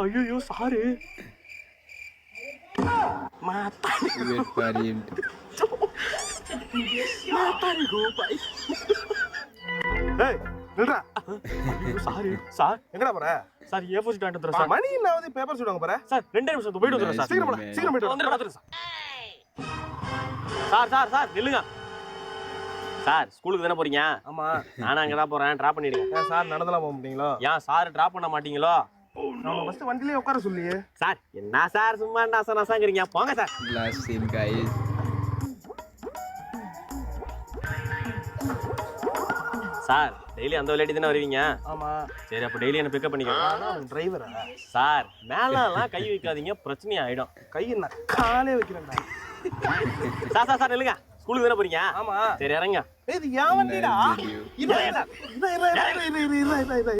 ஐயோ sir Wait for him. ஏய் நில்றா. சாரு சார் எங்கடா போற? சார் ஏ ஃபோர் ஷீட் வந்துடுறேன் சார். மணி இல்லாவது பேப்பர் சொல்லுவாங்க பாரு. சார் 2 நிமிஷம் போயிட்டு வந்துடுறேன் சார். சீக்கிரம் போடா. சீக்கிரம் போயிட்டு வா. வந்துடுறேன் சார். சார் நில்லுங்க சார். ஸ்கூலுக்கு தானே போறீங்க? ஆமா. நானும் அங்கே தான் போறேன். டிராப் பண்ணிடுங்க. ஏன் சார் நடந்தலாம் போக மாட்டீங்களோ? ஏன் சார் டிராப் பண்ண மாட்டீங்களோ? நம்ம ஃபர்ஸ்ட் வண்டியிலே உட்கார சொல்லியே. சார் என்ன சார் சும்மா நசாங்கிறீங்க? போங்க sir. Last scene, guys. Sir daily அந்த விளையாட்டி தானே வருவீங்க? ஆமா. சரி அப்போ டெய்லி என்ன பிக்கப் பண்ணிக்கோங்க. டிரைவரா? சார் மேலலாம் கை வைக்காதீங்க, பிரச்சனை ஆயிடும். கையை நான் காலே வைக்கிறேன்டா. சார் சார் சார் நில்லுங்க. ஸ்கூலுக்கு தானே போறீங்க? ஆமா. சரி இறங்க. இது ஏன் வண்டிடா? Video. இரு